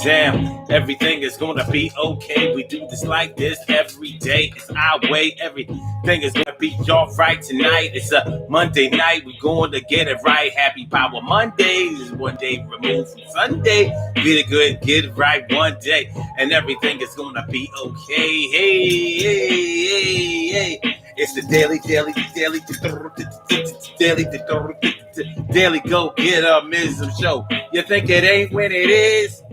down. Everything is gonna be okay. We do this like this every day. It's our way. Everything is gonna be all right tonight. It's a Monday night. We're going to get it right. Happy Power Monday. This is one day removed from Sunday. Get it good, get it right one day, and everything is gonna be okay. Hey. It's the daily go get mism show. You think it ain't when it is?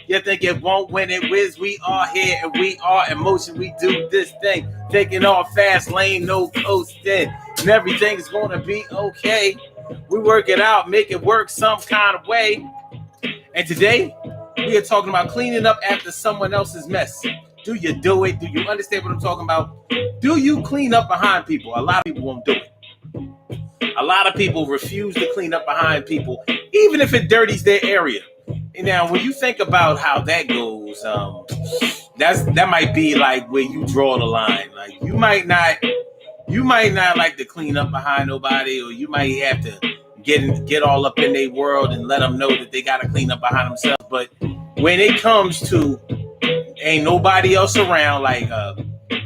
You think it won't when it whiz? We are here and we are in motion. We do this thing, taking off fast lane, no coasting, and everything is gonna be okay. We work it out, make it work some kind of way. And today we are talking about cleaning up after someone else's mess. Do you do it? Do you understand what I'm talking about? Do you clean up behind people? A lot of people won't do it. A lot of people refuse to clean up behind people, even if it dirties their area. And now, when you think about how that goes, that might be like where you draw the line. Like you might not like to clean up behind nobody, or you might have to get all up in their world and let them know that they got to clean up behind themselves. But when it comes to ain't nobody else around, like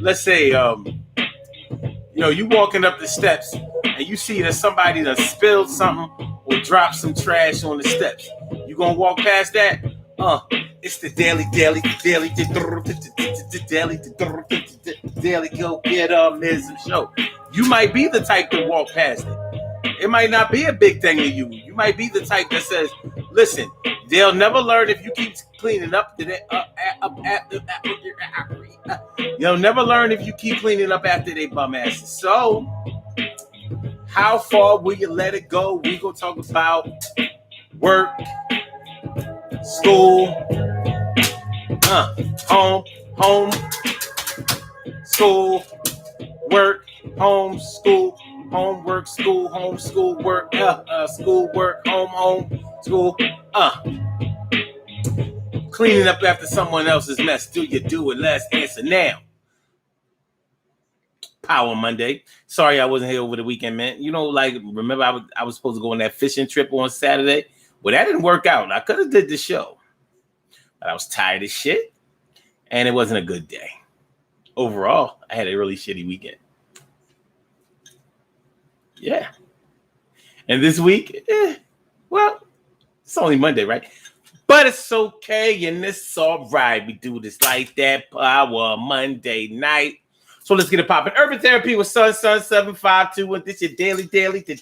let's say you walking up the steps and you see that somebody done spilled something or dropped some trash on the steps. You gonna walk past that? It's the daily go get mism show. You might be the type to walk past it. It might not be a big thing to you. You might be the type that says, listen, they'll never learn if you keep cleaning up. You'll never learn if you keep cleaning up after they bum asses. So, how far will you let it go? We gonna talk about work, school, home, school, work, home, school, homework, school, home, school, work, school, work, home, school, Cleaning up after someone else's mess. Do you do it? Let's answer now. Power Monday. Sorry I wasn't here over the weekend, man. Remember I was supposed to go on that fishing trip on Saturday? Well, that didn't work out. I could have did the show, but I was tired as shit, and it wasn't a good day. Overall, I had a really shitty weekend. Yeah. And this week, well, it's only Monday, right? But it's okay, and it's all right. We do this like that. Power Monday night. So let's get it popping. Urban Therapy with Sun 752, and this your daily, the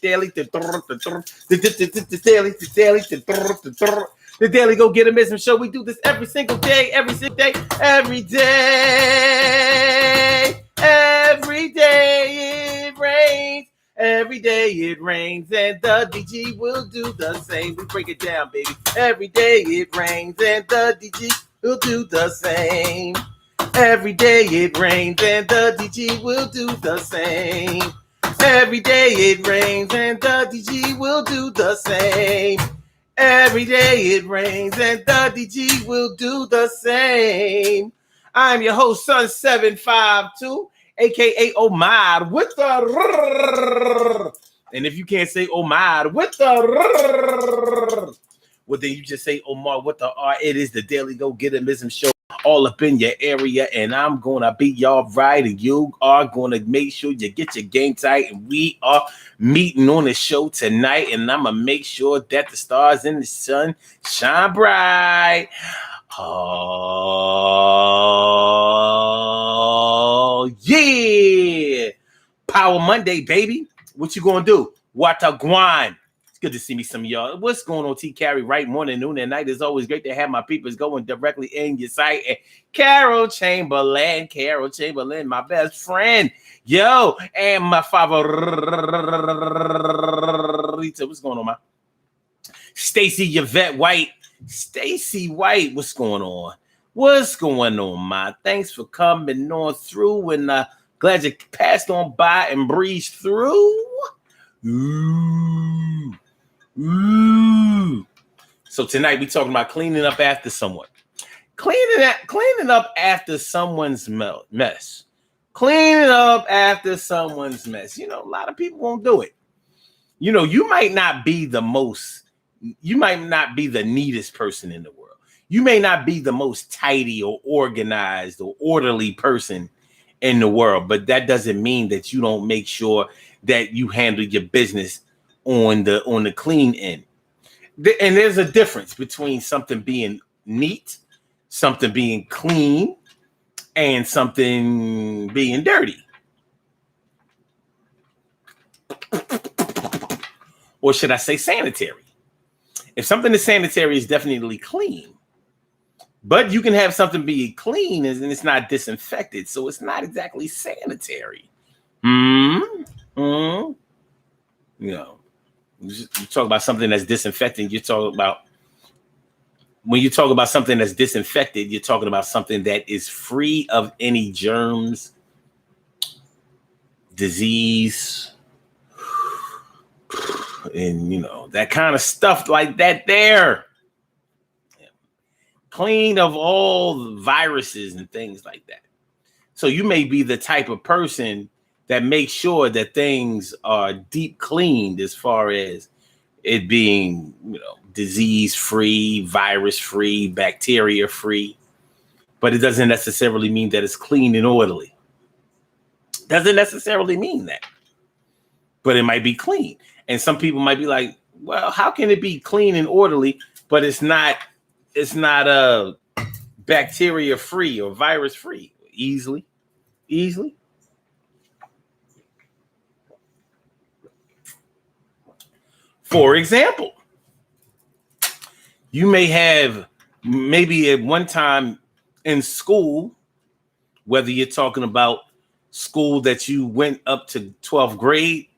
daily go get a mism show. We do this every single day, every day it rains. Every day it rains, and the DG will do the same. We break it down, baby. Every day it rains, and the DG will do the same. Every day it rains, and the DG will do the same. Every day it rains, and the DG will do the same. Every day it rains, and the DG will do the same. I'm your host, Sun 752. AKA Omar with the, and if you can't say Omar with the, well then you just say Omar with the R. It is the Daily Go Get It Mism Show, all up in your area, and I'm gonna be y'all right, and you are gonna make sure you get your game tight, and we are meeting on the show tonight, and I'm gonna make sure that the stars in the sun shine bright. Oh, yeah. Power Monday, baby. What you gonna do? Wataguan. It's good to see me, some of y'all. What's going on, T. Carey? Right, morning, noon, and night. It's always great to have my peoples going directly in your sight. And Carol Chamberlain, my best friend. Yo, and my favorite. What's going on, ma? Stacy Yvette White. Stacy White, what's going on? What's going on, ma? Thanks for coming on through, and glad you passed on by and breezed through. Ooh. So tonight we talking about cleaning up after someone. Cleaning up after someone's mess. Cleaning up after someone's mess. A lot of people won't do it. You might not be the neatest person in the world. You may not be the most tidy or organized or orderly person in the world, but that doesn't mean that you don't make sure that you handle your business on the clean end. And there's a difference between something being neat, something being clean, and something being dirty. Or should I say sanitary? If something is sanitary, it's definitely clean. But you can have something be clean and it's not disinfected, so it's not exactly sanitary. You know, you talk about something that's disinfecting, you talk about, when you talk about something that's disinfected, you're talking about something that is free of any germs, disease, and that kind of stuff like that there. Clean of all viruses and things like that. So you may be the type of person that makes sure that things are deep cleaned as far as it being, disease free, virus free, bacteria free. But it doesn't necessarily mean that it's clean and orderly. Doesn't necessarily mean that. But it might be clean. And some people might be like, well, how can it be clean and orderly, but it's not bacteria free or virus free? Easily. For example, you may have maybe at one time in school, whether you're talking about school that you went up to 12th grade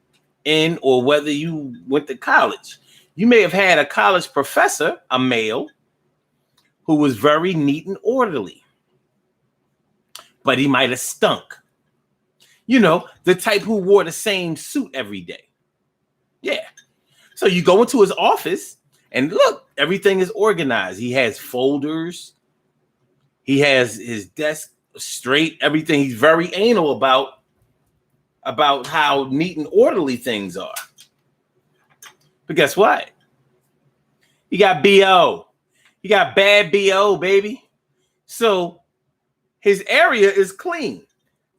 in, or whether you went to college, you may have had a college professor, a male, who was very neat and orderly, but he might have stunk. The type who wore the same suit every day. Yeah. So you go into his office and look, everything is organized. He has folders. He has his desk straight, everything. He's very anal about how neat and orderly things are. But guess what? He got BO. He got bad BO, baby. So his area is clean,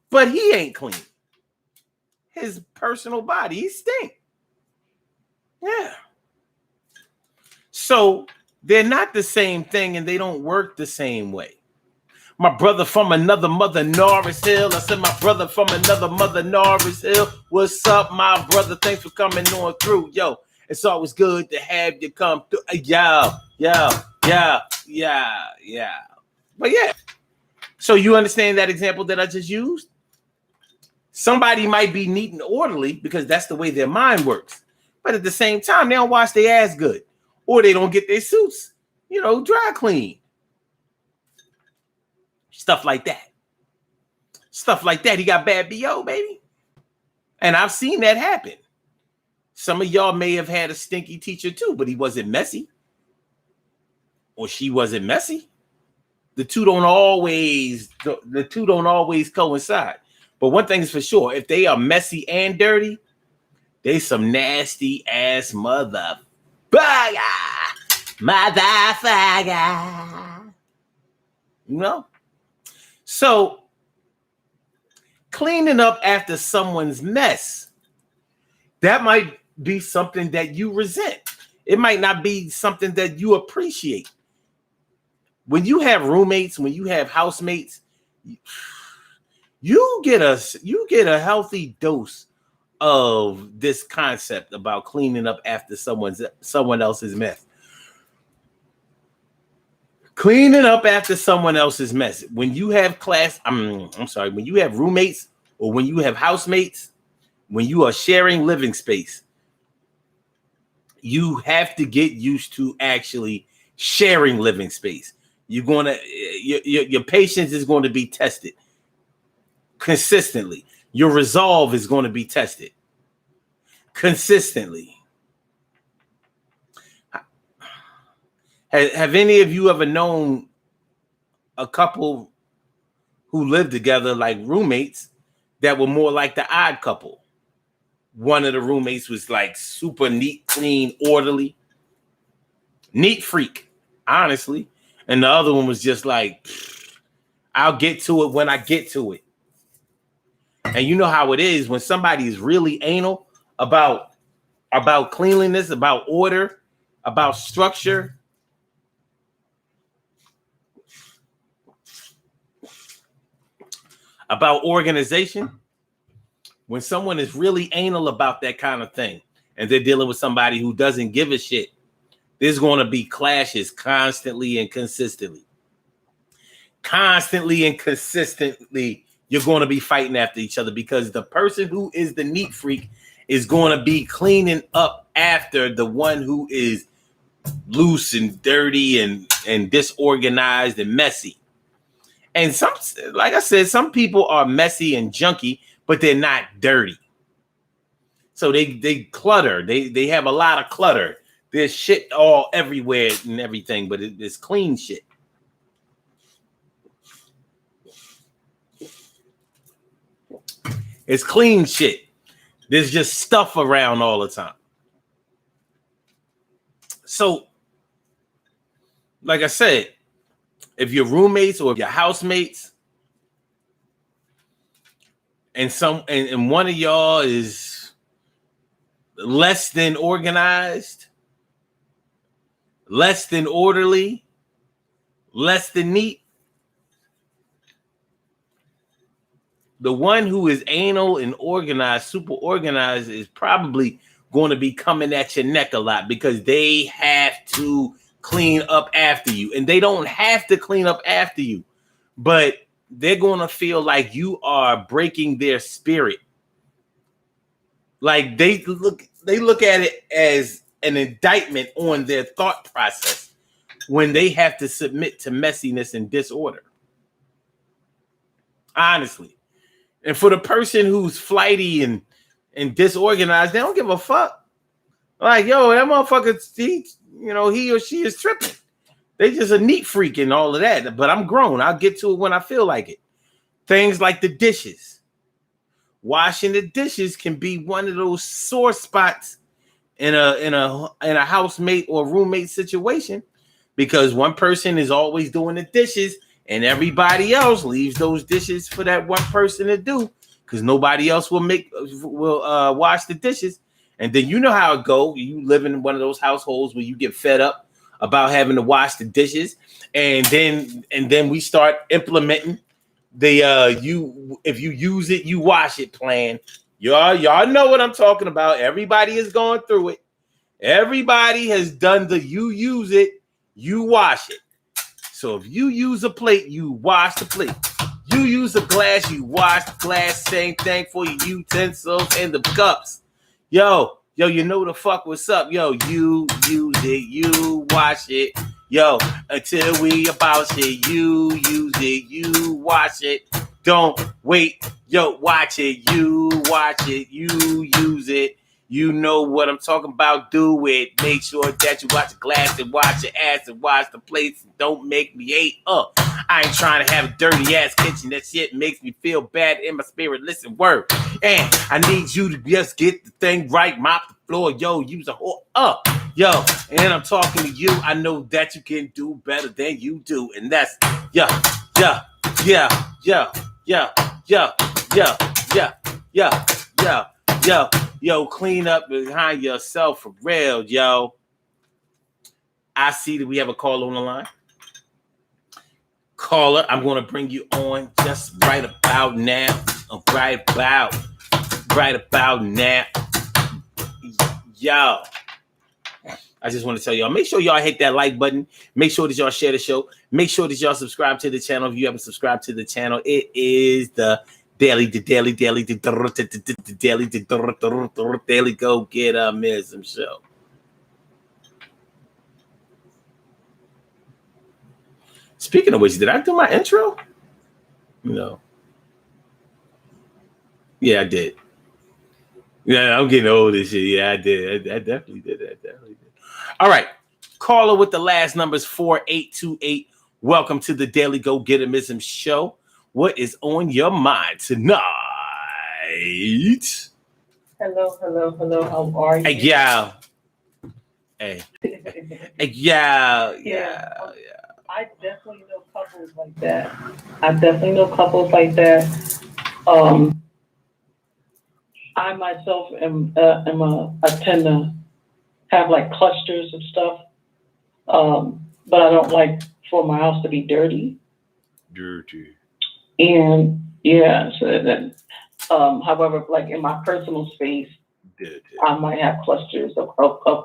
but he ain't clean. His personal body, he stink. Yeah. So they're not the same thing and they don't work the same way. My brother from another mother, Norris Hill. I said, my brother from another mother, Norris Hill. What's up, my brother? Thanks for coming on through. Yo, it's always good to have you come through. Yeah. But yeah. So you understand that example that I just used? Somebody might be neat and orderly because that's the way their mind works. But at the same time, they don't wash their ass good. Or they don't get their suits, dry clean. Stuff like that. He got bad BO, baby. And I've seen that happen. Some of y'all may have had a stinky teacher too, but he wasn't messy. Or she wasn't messy. The two don't always coincide. But one thing is for sure, if they are messy and dirty, they some nasty ass motherfucker. So cleaning up after someone's mess, that might be something that you resent. It might not be something that you appreciate. When you have roommates, when you have housemates, you get a healthy dose of this concept about cleaning up after someone else's mess. Cleaning up after someone else's mess. When you have when you have roommates or when you have housemates, when you are sharing living space, you have to get used to actually sharing living space. Your patience is going to be tested consistently. Your resolve is going to be tested consistently. Have any of you ever known a couple who lived together like roommates that were more like the odd couple? One of the roommates was like super neat, clean, orderly, neat freak, honestly. And the other one was just like, I'll get to it when I get to it. And you know how it is when somebody is really anal about cleanliness, about order, about structure. About organization. When someone is really anal about that kind of thing and they're dealing with somebody who doesn't give a shit, there's going to be clashes constantly and consistently. Constantly and consistently, you're going to be fighting after each other because the person who is the neat freak is going to be cleaning up after the one who is loose and dirty and disorganized and messy. And some, like I said, some people are messy and junky, but they're not dirty. So they clutter. They have a lot of clutter. There's shit all everywhere and everything, but it's clean shit. It's clean shit. There's just stuff around all the time. So, like I said, if your roommates or your housemates and one of y'all is less than organized, less than orderly, less than neat, the one who is anal and organized, super organized, is probably going to be coming at your neck a lot because they have to clean up after you. And they don't have to clean up after you, but they're going to feel like you are breaking their spirit. Like they look at it as an indictment on their thought process when they have to submit to messiness and disorder. Honestly. And for the person who's flighty and disorganized, they don't give a fuck. Like, yo, that motherfucker, he or she is tripping. They just a neat freak and all of that. But I'm grown. I'll get to it when I feel like it. Things like the dishes. Washing the dishes can be one of those sore spots in a housemate or roommate situation because one person is always doing the dishes and everybody else leaves those dishes for that one person to do because nobody else will wash the dishes. And then you know how it go. You live in one of those households where you get fed up about having to wash the dishes, and then we start implementing the if you use it, you wash it plan. Y'all know what I'm talking about. Everybody is going through it. Everybody has done the you use it, you wash it. So if you use a plate, you wash the plate. You use a glass, you wash the glass. Same thing for your utensils and the cups. Yo, you know the fuck what's up. Yo, you use it, you wash it. Yo, until we about shit, you use it, you wash it. Don't wait. Yo, watch it, you watch it, you use it. You know what I'm talking about. Do it. Make sure that you watch the glass and watch your ass and watch the plates. Don't make me hate. I ain't trying to have a dirty ass kitchen. That shit makes me feel bad in my spirit. Listen, word. And I need you to just get the thing right. Mop the floor. Yo, use a whole Yo, and I'm talking to you. I know that you can do better than you do. And that's yeah. Yo, clean up behind yourself for real, yo. I see that we have a caller on the line. Caller, I'm going to bring you on just right about now. Right about now. Yo. I just want to tell y'all, make sure y'all hit that like button. Make sure that y'all share the show. Make sure that y'all subscribe to the channel. If you haven't subscribed to the channel, it is the Daily Go Get Mism Show. Speaking of which, did I do my intro? No. Yeah, I did. Yeah, I'm getting old and shit. Yeah, I did. I definitely did. All right. Caller with the last numbers 4828. Welcome to the Daily Go Get Mism Show. What is on your mind tonight? Hello. How are you? Yeah. Hey. Yeah. I I definitely know couples like that. I definitely know couples like that. Um, I myself I tend to have like clusters of stuff, but I don't like for my house to be dirty. Dirty. And yeah, so then, however, like in my personal space, Dirty. I might have clusters of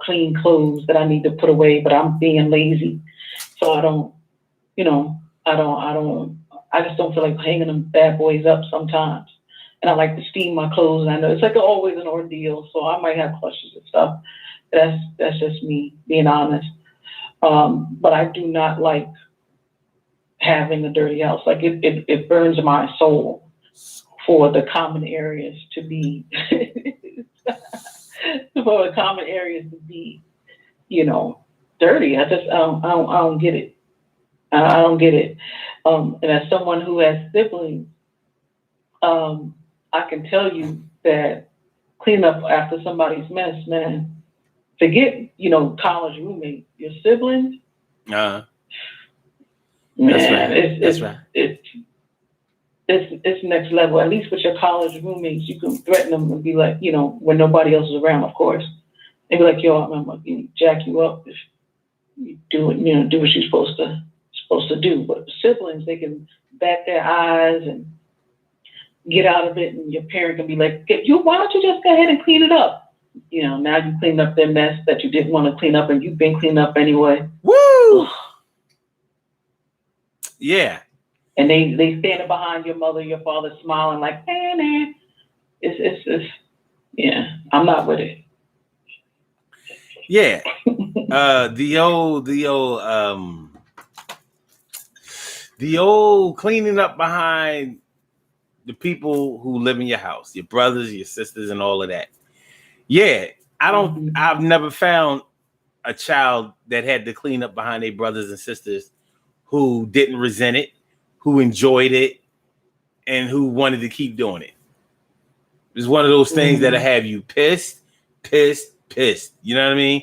clean clothes that I need to put away, but I'm being lazy, so I don't, you know, I just don't feel like hanging them bad boys up sometimes. And I like to steam my clothes, and I know it's like always an ordeal, so I might have clusters and stuff. That's just me being honest. But I do not like having a dirty house. Like it burns my soul for the common areas to be for the common areas to be, dirty. I don't get it. I don't get it. And as someone who has siblings, I can tell you that clean up after somebody's mess, man. Forget, college roommate, your siblings, Uh, that's man, right. That's right. it's next level. At least with your college roommates, you can threaten them and be like, when nobody else is around, of course. And be like, yo, I'm gonna jack you up if you do it, do what you're supposed to do. But siblings, they can bat their eyes and get out of it, and your parent can be like, why don't you just go ahead and clean it up? Now you cleaned up their mess that you didn't want to clean up, and you've been cleaned up anyway. Woo! Ugh. Yeah. And they standing behind your mother, your father, smiling like, man. It's yeah. I'm not with it. Yeah. The old cleaning up behind the people who live in your house, your brothers, your sisters, and all of that. Yeah, I've never found a child that had to clean up behind their brothers and sisters who didn't resent it, who enjoyed it, and who wanted to keep doing it. It's one of those things that'll have you pissed. You know what I mean?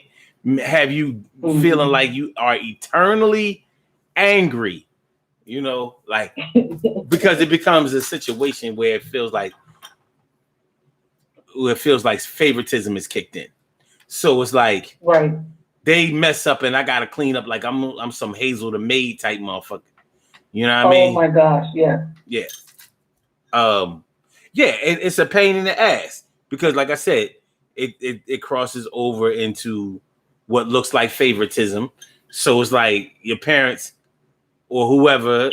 Have you feeling like you are eternally angry, like because it becomes a situation where it feels like favoritism is kicked in. So it's like right. They mess up and I gotta clean up like I'm some Hazel the maid type motherfucker. You know what I mean? Oh my gosh, yeah. Yeah. It's a pain in the ass because, like I said, it crosses over into what looks like favoritism. So it's like your parents or whoever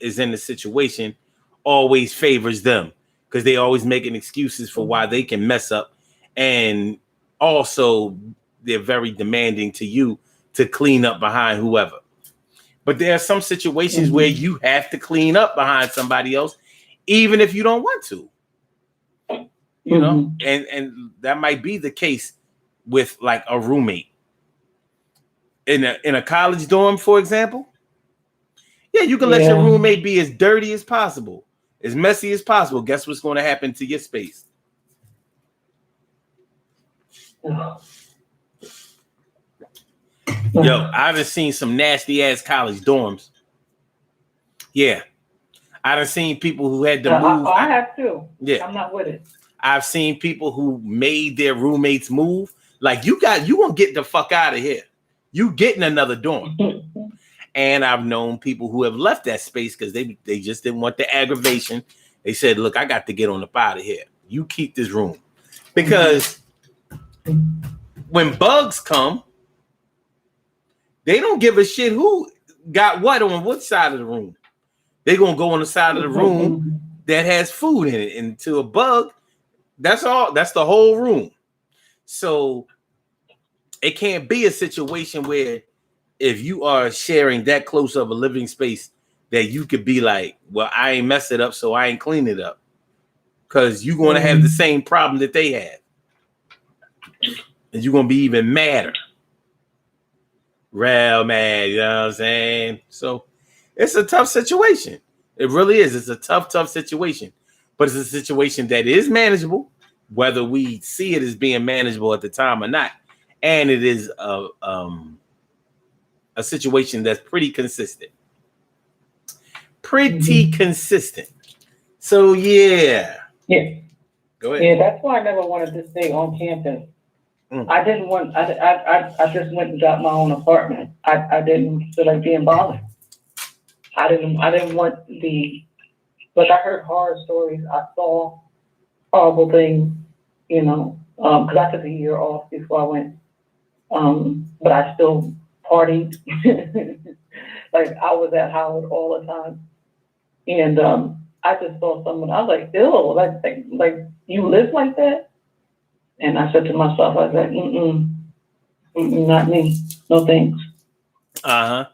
is in the situation always favors them because they always making excuses for why they can mess up, and also they're very demanding to you to clean up behind whoever. But there are some situations where you have to clean up behind somebody else, even if you don't want to. And that might be the case with like a roommate in a college dorm, for example. Yeah, you can let your roommate be as dirty as possible, as messy as possible. Guess what's going to happen to your space? Yo, I've seen some nasty ass college dorms. Yeah, I've seen people who had to move. I have too. Yeah, I'm not with it. I've seen people who made their roommates move. Like you won't get the fuck out of here. You getting another dorm. And I've known people who have left that space because they just didn't want the aggravation. They said, "Look, I got to get on up out of here. You keep this room." Because when bugs come, they don't give a shit who got what on what side of the room. They're going to go on the side of the room that has food in it. And to a bug, that's all. That's the whole room. So it can't be a situation where if you are sharing that close of a living space that you could be like, well, I ain't mess it up, so I ain't clean it up. Because you're going to have the same problem that they have. And you're going to be even madder. Real mad, you know what I'm saying? So it's a tough situation. It really is. It's a tough situation. But it's a situation that is manageable, whether we see it as being manageable at the time or not. And it is a a situation that's pretty consistent. Pretty consistent. So Yeah. Go ahead. Yeah, that's why I never wanted to stay on campus. I didn't want. I just went and got my own apartment. I didn't feel like being bothered. I didn't want the. Like I heard horror stories. I saw horrible things. You know, because I took a year off before I went. But I still partied. Like I was at Howard all the time, and I just saw someone. I was like, ew, like you live like that. And I said to myself, I was like, not me. No thanks. The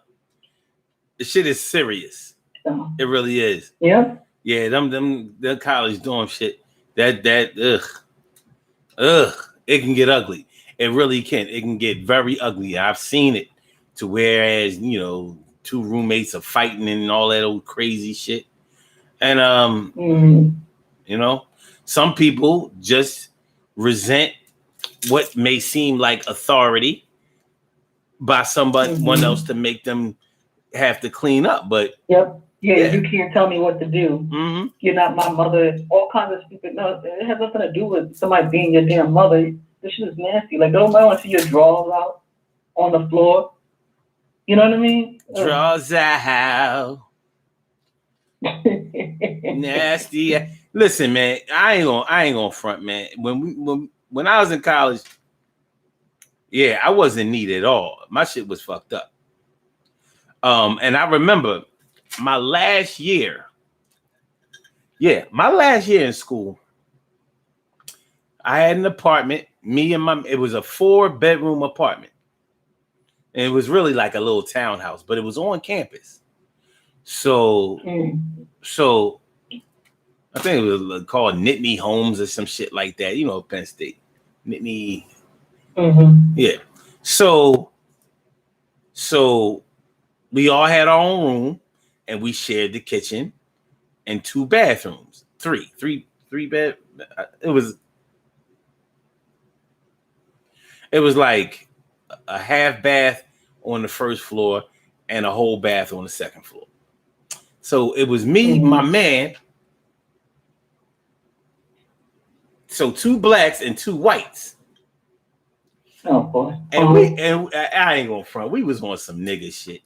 shit is serious. So, it really is. Yeah. Yeah, them college dorm shit. That it can get ugly. It really can. It can get very ugly. I've seen it to whereas, two roommates are fighting and all that old crazy shit. And some people just resent what may seem like authority by someone else to make them have to clean up. But yeah, you can't tell me what to do. You're not my mother. All kinds of stupid. No, it has nothing to do with somebody being your damn mother. This shit is nasty. Like, don't nobody want to see your drawers out on the floor. You know what I mean? Drawers out. Nasty. Listen, man, I ain't gonna front, man. When I was in college, yeah, I wasn't neat at all. My shit was fucked up. And I remember my last year in school, I had an apartment. It was a 4-bedroom apartment. And it was really like a little townhouse, but it was on campus. So I think it was called Nittany Homes or some shit like that. Penn State. Nittany. Yeah. So we all had our own room and we shared the kitchen and 2 bathrooms. Three bed. It was like a half bath on the first floor and a whole bath on the second floor. So it was me, my man. So 2 blacks and 2 whites. Oh boy. And I ain't gonna front. We was on some nigga shit.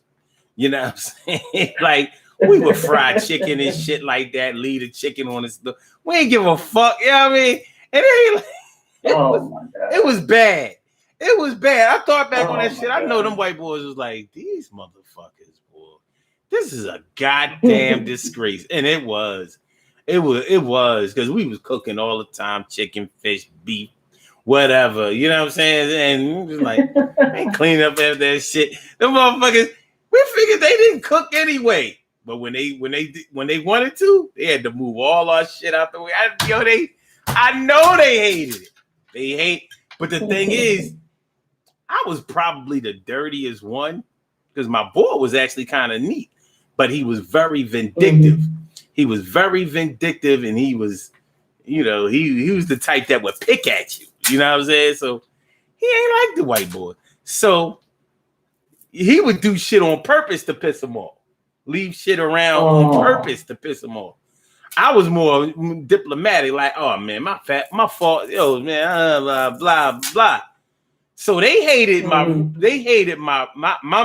You know what I'm saying? Like we would fry chicken and shit like that, leave the chicken on the stove. We ain't give a fuck. You know what I mean? It was bad. It was bad. I thought back on that shit. I know them white boys was like, these motherfuckers, boy. This is a goddamn disgrace. And it was. It was because we was cooking all the time, chicken, fish, beef, whatever. You know what I'm saying? And we was like, ain't clean up after that shit. Them motherfuckers, we figured they didn't cook anyway. But when they wanted to, they had to move all our shit out the way. I know they hated it. But the thing is, I was probably the dirtiest one because my boy was actually kind of neat, but he was very vindictive. He was very vindictive, and he was, he was the type that would pick at you. You know what I'm saying? So he ain't like the white boy. So he would do shit on purpose to piss him off. Leave shit around on purpose to piss him off. I was more diplomatic, like, oh man, my fault, yo man, blah blah blah. So they hated my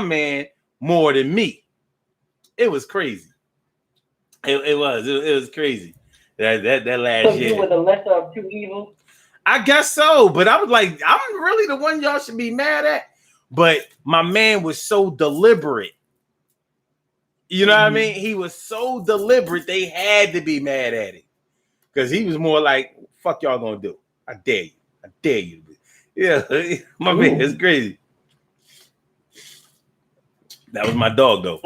man more than me. It was crazy. It was crazy. That last year. So you were the lesser of 2 evils? I guess so, but I was like, I'm really the one y'all should be mad at. But my man was so deliberate. You know what I mean? He was so deliberate, they had to be mad at him. Because he was more like, fuck y'all gonna do? I dare you. I dare you. Yeah, my man, it's crazy. That was my dog, though.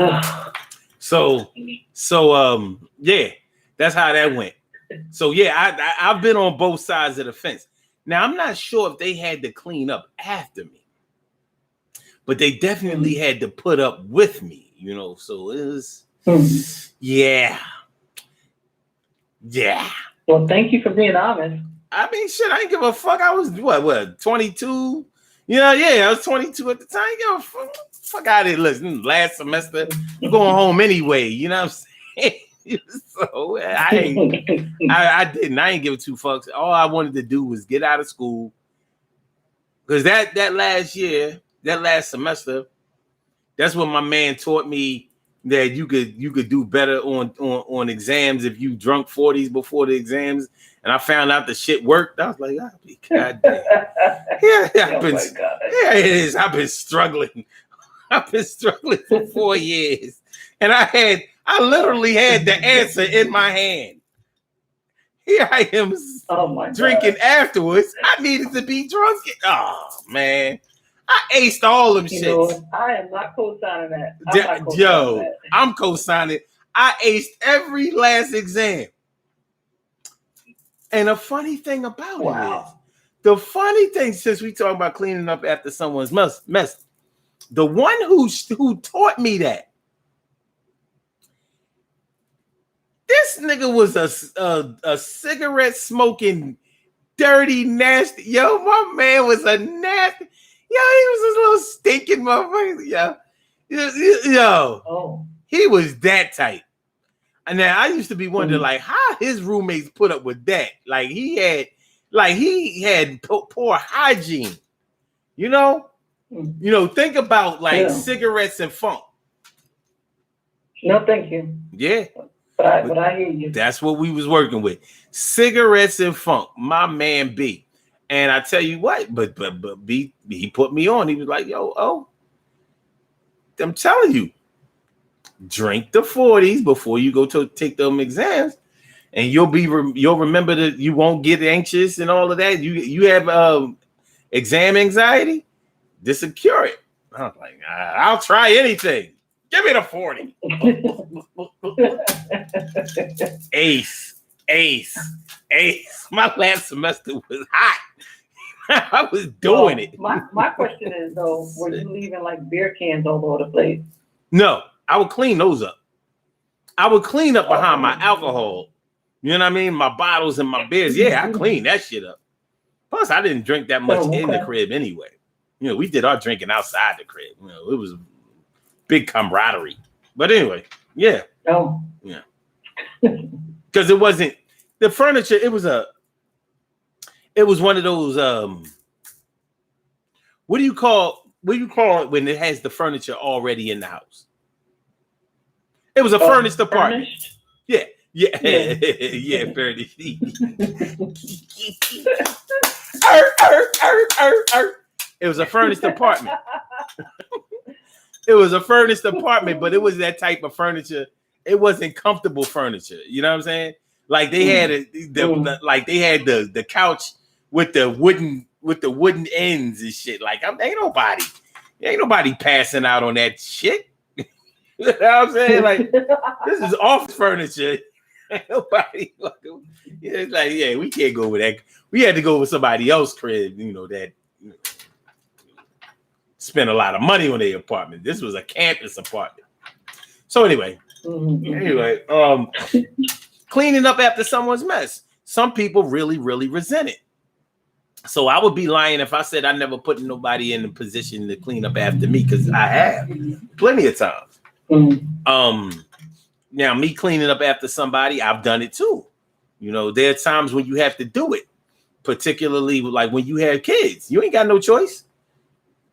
So, yeah, that's how that went. So, yeah, I've been on both sides of the fence. Now, I'm not sure if they had to clean up after me, but they definitely had to put up with me, so it was, yeah. Well, thank you for being honest. I mean, shit, I didn't give a fuck. I was, what, 22? I was 22 at the time. I didn't give a fuck. fuck out of here. Listen, last semester, I'm going home anyway. You know what I'm saying? So I didn't. I ain't give 2 fucks. All I wanted to do was get out of school. Because that last semester, that's when my man taught me that you could do better on exams if you drunk 40s before the exams. And I found out the shit worked. I was like, oh, God damn. It is. I've been struggling. I've been struggling for 4 years. And I literally had the answer in my hand. Here I am drinking afterwards. I needed to be drunk. Oh, man. I aced all them shits. Know, I am not co-signing that. I'm co-signing. I aced every last exam. And the funny thing about it is, the funny thing, since we talk about cleaning up after someone's mess, the one who taught me that, this nigga was a cigarette smoking, dirty, nasty. Yo, my man was a nasty. Yo, he was this little stinking motherfucker. Yo, he was that type. And then I used to be wondering, like, how his roommates put up with that. Like he had poor hygiene. You know, think about like cigarettes and funk. No, thank you. Yeah. But I hear you. That's what we was working with. Cigarettes and funk. My man B. And I tell you what, but B, he put me on. He was like, I'm telling you, drink the 40s before you go to take them exams, and you'll remember that you won't get anxious and all of that. You have exam anxiety. This will cure it. I was like, I'll try anything. Give me the 40. Ace. My last semester was hot. I was doing it. My question is though, were you leaving like beer cans all over the place? No, I would clean those up. I would clean up behind my alcohol. You know what I mean? My bottles and my beers. Yeah, I cleaned that shit up. Plus, I didn't drink that much in the crib anyway. We did our drinking outside the crib. It was big camaraderie. But anyway, yeah. Oh. Yeah. Because it wasn't the furniture, it was one of those what do you call it when it has the furniture already in the house? It was a furnished apartment. Furnished? Yeah. Yeah, furnished. It was a furnished apartment. It was a furnished apartment, but it was that type of furniture. It wasn't comfortable furniture. You know what I'm saying? Like they had the couch with the wooden ends and shit. Like ain't nobody passing out on that shit. You know what I'm saying? Like this is office furniture. Ain't nobody. It's like we can't go with that. We had to go with somebody else's crib. That spent a lot of money on their apartment. This was a campus apartment. So anyway, cleaning up after someone's mess. Some people really, really resent it. So I would be lying if I said I never put nobody in a position to clean up after me, because I have plenty of times. Now me cleaning up after somebody, I've done it too. There are times when you have to do it, particularly like when you have kids. You ain't got no choice.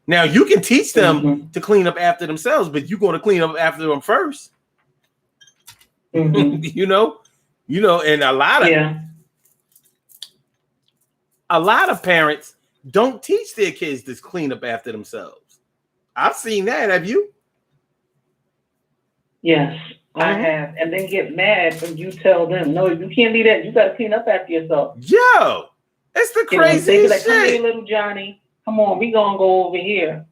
Now you can teach them to clean up after themselves, but you're going to clean up after them first. And a lot of parents don't teach their kids to clean up after themselves. I've seen that. Have you? Yes, I have. And then get mad when you tell them, no, you can't do that. You got to clean up after yourself. Yo, it's the craziest shit. Come here, little Johnny. Come on, we gonna go over here.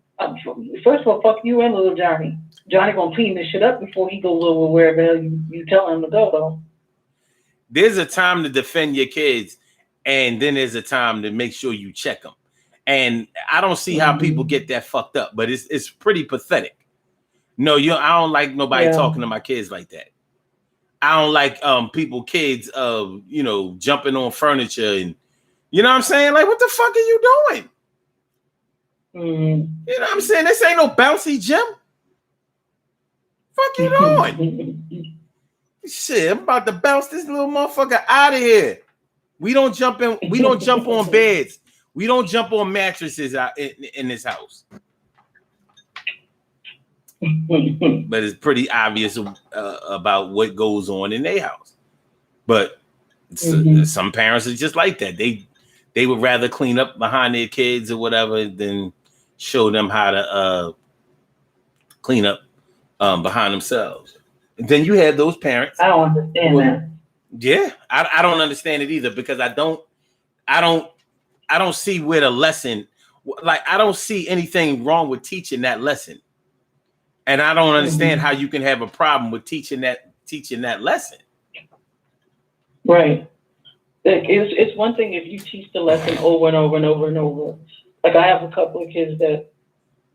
First of all, fuck you and little Johnny. Johnny gonna clean this shit up before he goes over wherever you tell him to go, though. There's a time to defend your kids, and then there's a time to make sure you check them. And I don't see how people get that fucked up, but it's pretty pathetic. No, I don't like nobody talking to my kids like that. I don't like kids jumping on furniture and you know what I'm saying? Like, what the fuck are you doing? Mm-hmm. You know what I'm saying? This ain't no bouncy gym. Fuck you doing? Shit, I'm about to bounce this little motherfucker out of here. We don't jump in. We don't jump on beds. We don't jump on mattresses out in this house. But it's pretty obvious about what goes on in their house. But some parents are just like that. They would rather clean up behind their kids or whatever than show them how to clean up behind themselves. And then you have those parents. I don't understand that. Yeah, I don't understand it either because I don't see where the lesson, like I don't see anything wrong with teaching that lesson. And I don't understand how you can have a problem with teaching that lesson. Right. It's one thing if you teach the lesson over and over and over and over. Like I have a couple of kids that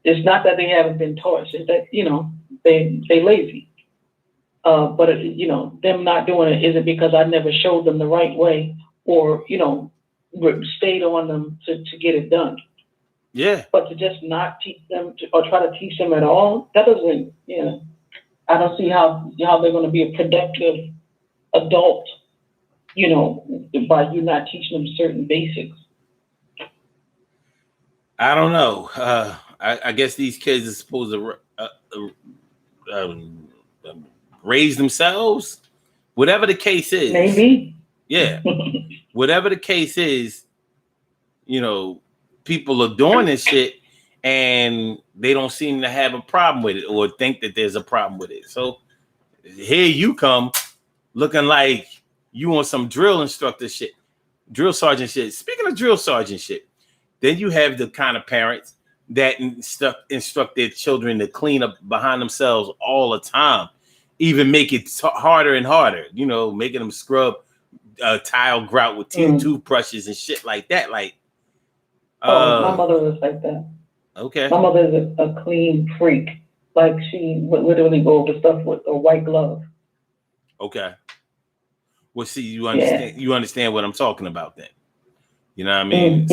it's not that they haven't been taught, it's that, you know, they lazy. But you know, them not doing it isn't because I never showed them the right way or, you know, stayed on them to get it done. Yeah. But to just not teach them or try to teach them at all, that doesn't, you know, I don't see how they're going to be a productive adult, you know, by you not teaching them certain basics. I don't know. I guess these kids are supposed to raise themselves. Whatever the case is. Maybe. Yeah. Whatever the case is, you know, people are doing this shit and they don't seem to have a problem with it or think that there's a problem with it. So here you come looking like you want some drill instructor shit, drill sergeant shit. Speaking of drill sergeant shit, then you have the kind of parents that instruct their children to clean up behind themselves all the time, even make it harder and harder, you know, making them scrub tile grout with toothbrushes and shit like that. Like, my mother was like that. Okay. My mother is a clean freak. Like she would literally go over stuff with a white glove. Okay. Well, see, you understand what I'm talking about then. You know what I mean?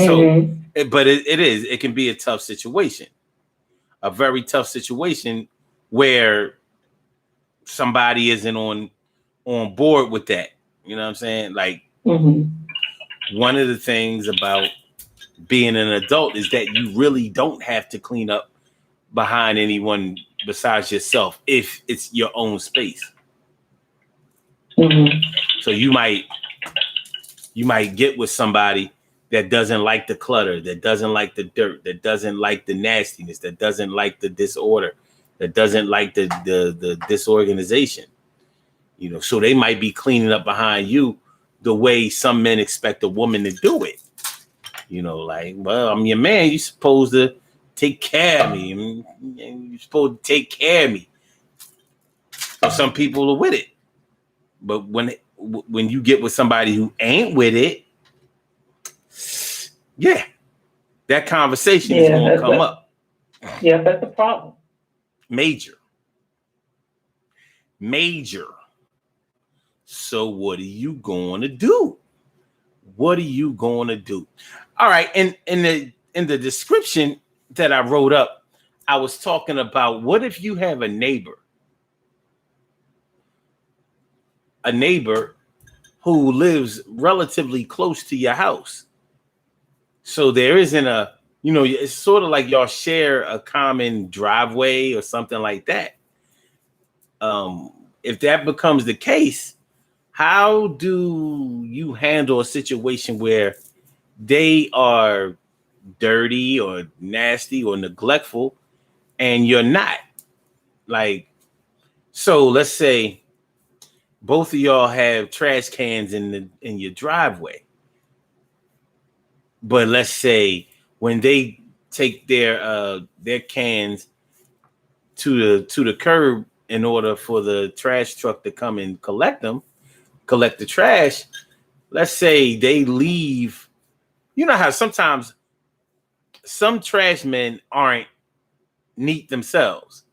But it can be a tough situation. A very tough situation where somebody isn't on board with that. You know what I'm saying? Like one of the things about being an adult is that you really don't have to clean up behind anyone besides yourself if it's your own space. So you might get with somebody that doesn't like the clutter, that doesn't like the dirt, that doesn't like the nastiness, that doesn't like the disorder, that doesn't like the disorganization. You know, so they might be cleaning up behind you the way some men expect a woman to do it. You know, like, well, I'm your man. You're supposed to take care of me. You're supposed to take care of me. So some people are with it. But when you get with somebody who ain't with it, yeah, that conversation is going to come up. Yeah, that's the problem. Major. So what are you going to do? What are you going to do? All right, in the description that I wrote up, I was talking about what if you have a neighbor who lives relatively close to your house. So there isn't it's sort of like y'all share a common driveway or something like that. If that becomes the case, how do you handle a situation where they are dirty or nasty or neglectful and you're not? Like, so let's say both of y'all have trash cans in your driveway. But let's say when they take their cans to the curb in order for the trash truck to come and collect the trash, let's say they leave. You know how sometimes some trash men aren't neat themselves.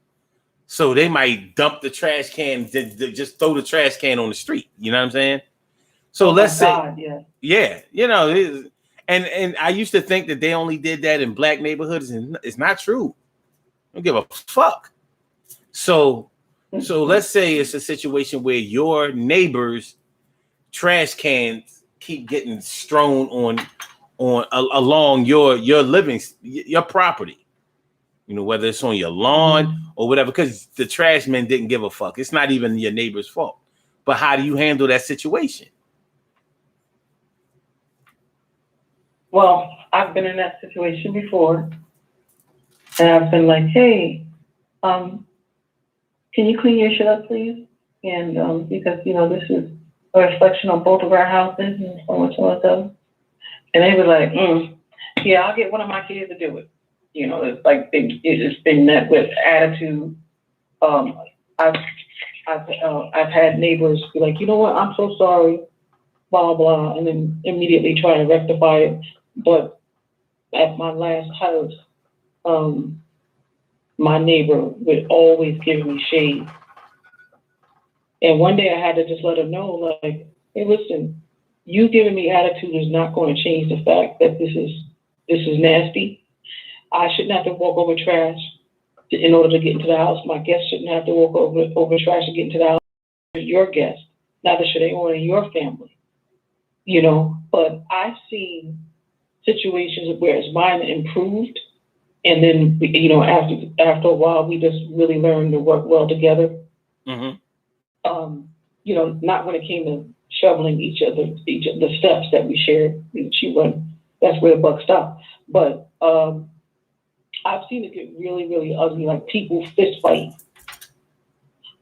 So they might dump the trash can, just throw the trash can on the street. You know what I'm saying? So let's say, you know, And I used to think that they only did that in black neighborhoods, and it's not true. I don't give a fuck. So let's say it's a situation where your neighbors' trash cans keep getting strewn along your your property. You know, whether it's on your lawn or whatever, because the trash men didn't give a fuck. It's not even your neighbor's fault. But how do you handle that situation? Well, I've been in that situation before, and I've been like, hey, can you clean your shit up, please? And because, this is a reflection on both of our houses and so much so. And they were like, yeah, I'll get one of my kids to do it. It's like it's been met with attitude. I've had neighbors be like, you know what, I'm so sorry, blah, blah, and then immediately try to rectify it. But at my last house, my neighbor would always give me shade. And one day I had to just let her know, like, hey, listen, you giving me attitude is not going to change the fact that this is nasty. I shouldn't have to walk over trash in order to get into the house. My guests shouldn't have to walk over trash to get into the house. Your guests, neither should anyone in your family. But I've seen situations where it's mine improved, and then after a while we just really learned to work well together. Mm-hmm. Not when it came to shoveling each of the steps that we shared. She run. That's where the buck stopped. But I've seen it get really, really ugly, like people fist fight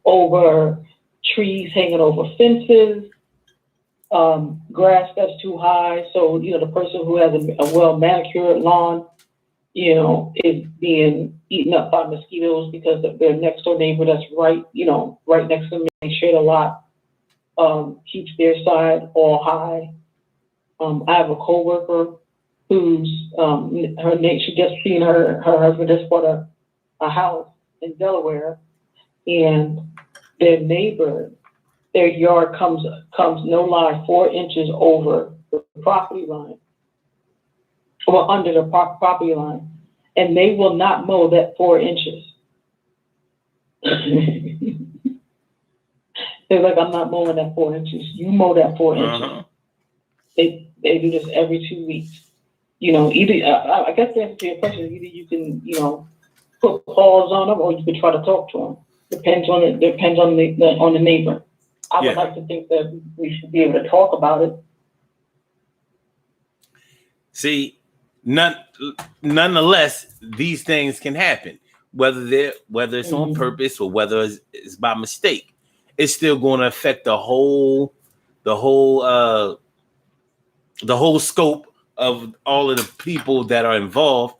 over trees hanging over fences, grass that's too high. So, the person who has a well manicured lawn, is being eaten up by mosquitoes because of their next door neighbor that's right next to them. They share a lot, keeps their side all high. I have a coworker who's her name. She just seen her husband just bought a house in Delaware, and their neighbor, their yard comes no lie 4 inches over the property line, or under the property line, and they will not mow that 4 inches. They're like, I'm not mowing that 4 inches. You mow that 4 inches. They do this every 2 weeks. Either I guess the answer to your question is either you can, put pause on them, or you can try to talk to them. Depends on the neighbor. I would like to think that we should be able to talk about it. See, nonetheless, these things can happen, whether it's on purpose or whether it's by mistake. It's still going to affect the whole scope of all of the people that are involved,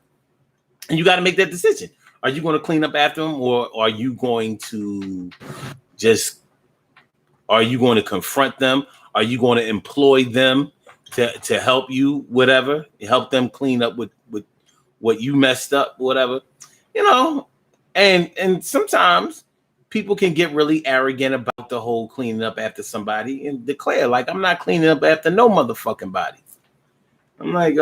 and you got to make that decision. Are you going to clean up after them, or are you going to confront them? Are you going to employ them to help you, whatever, help them clean up with what you messed up, whatever, and sometimes people can get really arrogant about the whole cleaning up after somebody and declare, like, I'm not cleaning up after no motherfucking body. I'm like,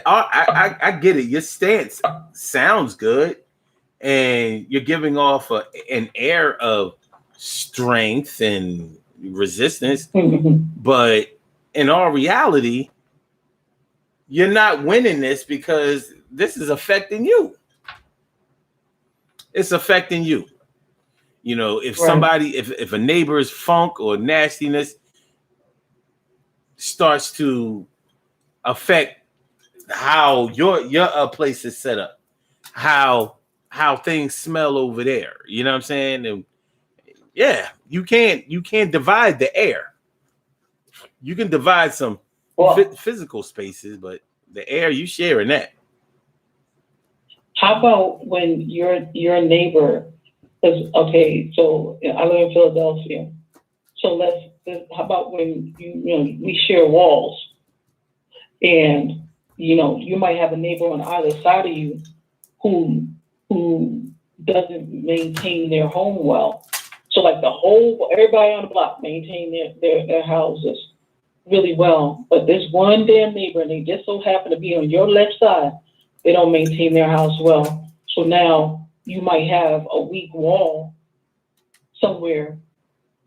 I get it. Your stance sounds good, and you're giving off an air of strength and resistance, but in all reality, you're not winning this because this is affecting you. It's affecting you. If somebody, if a neighbor's funk or nastiness starts to affect how your place is set up, how things smell over there, you know what I'm saying? And you can't divide the air. You can divide some physical spaces, but the air, you sharing that. How about when your neighbor is okay? So I live in Philadelphia. So how about when we share walls, and you might have a neighbor on either side of you who doesn't maintain their home well. So like everybody on the block maintain their houses, really well. But this one damn neighbor, and they just so happen to be on your left side, they don't maintain their house well. So now you might have a weak wall somewhere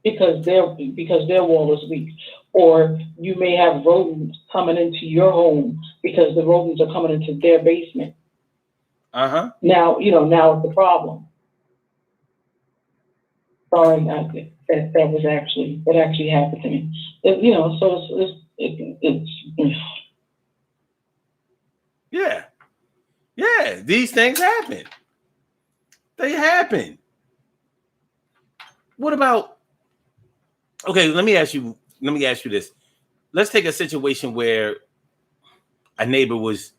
because their wall is weak. Or you may have rodents coming into your home because the rodents are coming into their basement. Uh-huh. Now, now it's the problem. Sorry, that actually happened to me. So it's Yeah. Yeah. These things happen. They happen. What about, okay, let me ask you this. Let's take a situation where a neighbor was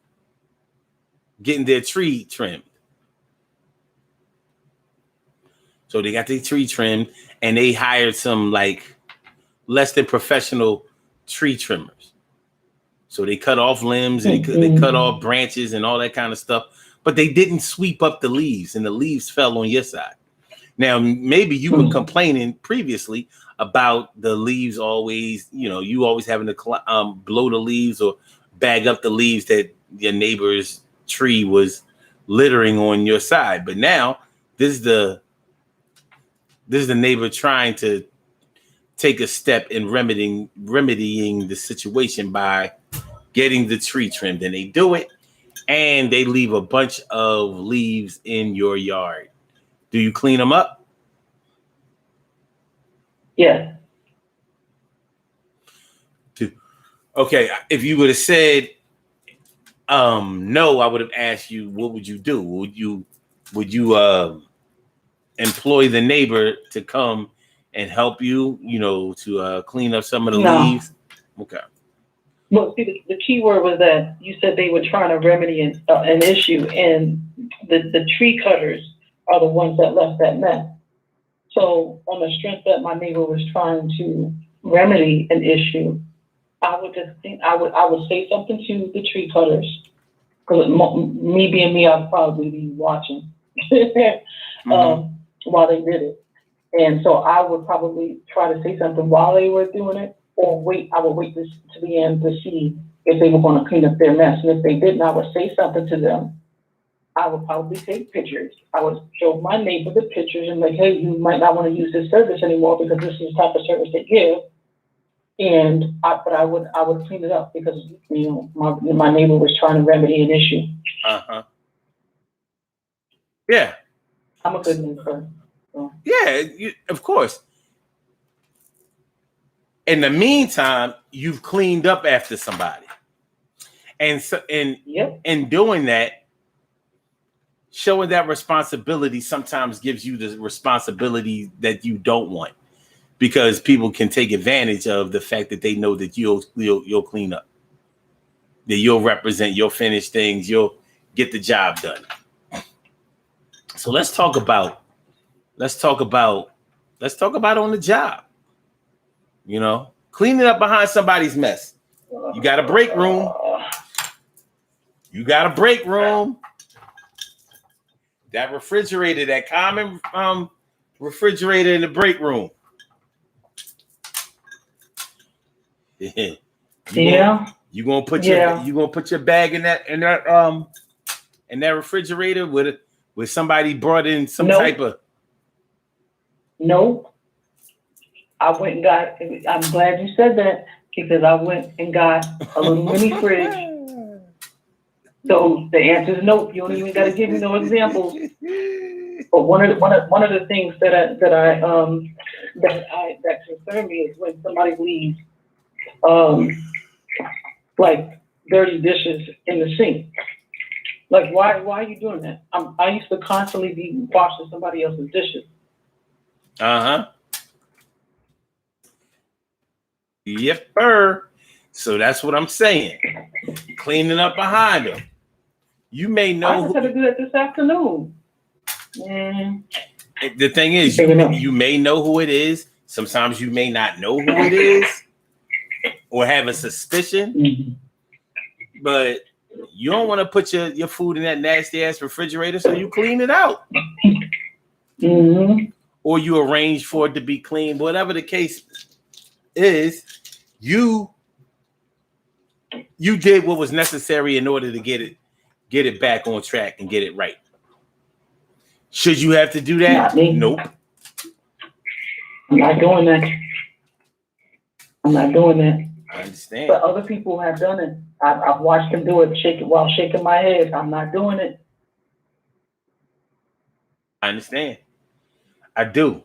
getting their tree trimmed. So they got their tree trimmed and they hired some like less than professional tree trimmers. So they cut off limbs and they cut off branches and all that kind of stuff, but they didn't sweep up the leaves and the leaves fell on your side. Now, maybe you were complaining previously about the leaves always, you always having to blow the leaves or bag up the leaves that your neighbor's tree was littering on your side. But now this is the neighbor trying to take a step in remedying the situation by getting the tree trimmed, and they do it and they leave a bunch of leaves in your yard. Do you clean them up? Yeah. Okay, if you would have said no, I would have asked you, what would you do? Would you employ the neighbor to come and help you, to clean up some of the leaves? Okay. Well, see, the key word was that you said they were trying to remedy an issue, and the tree cutters are the ones that left that mess. So on the strength that my neighbor was trying to remedy an issue, I would just think I would say something to the tree cutters, because me being me, I'd probably be watching while they did it. And so I would probably try to say something while they were doing it, or I would wait to the end to see if they were going to clean up their mess. And if they didn't, I would say something to them. I would probably take pictures. I would show my neighbor the pictures and like, hey, you might not want to use this service anymore because this is the type of service they give. But I would clean it up because my neighbor was trying to remedy an issue. Yeah. I'm a good neighbor. So. Yeah, of course. In the meantime, you've cleaned up after somebody, and so in doing that, showing that responsibility sometimes gives you the responsibility that you don't want, because people can take advantage of the fact that they know that you'll clean up, that you'll represent, you'll finish things, you'll get the job done. So let's talk about on the job. Cleaning up behind somebody's mess. You got a break room. That refrigerator, that common refrigerator in the break room. You gonna put your bag in that refrigerator with somebody brought in some type of. Nope. I went and got. I'm glad you said that, because I went and got a little mini fridge. So the answer is nope. You don't even got to give me no examples. But one of the things that concern me is when somebody leaves like dirty dishes in the sink. Like, why are you doing that? I used to constantly be washing somebody else's dishes. Yep, sir. So that's what I'm saying. Cleaning up behind them. You may know. I just had to do that this afternoon. The thing is, you may know who it is. Sometimes you may not know who it is, or have a suspicion. But you don't want to put your food in that nasty ass refrigerator, so you clean it out. Or you arrange for it to be clean. Whatever the case is, you You did what was necessary in order to get it back on track and get it right. Should you have to do that? Not me. Nope. I'm not doing that. I'm not doing that. I understand. But other people have done it. I've watched them do it, while shaking my head. I'm not doing it. I understand. I do.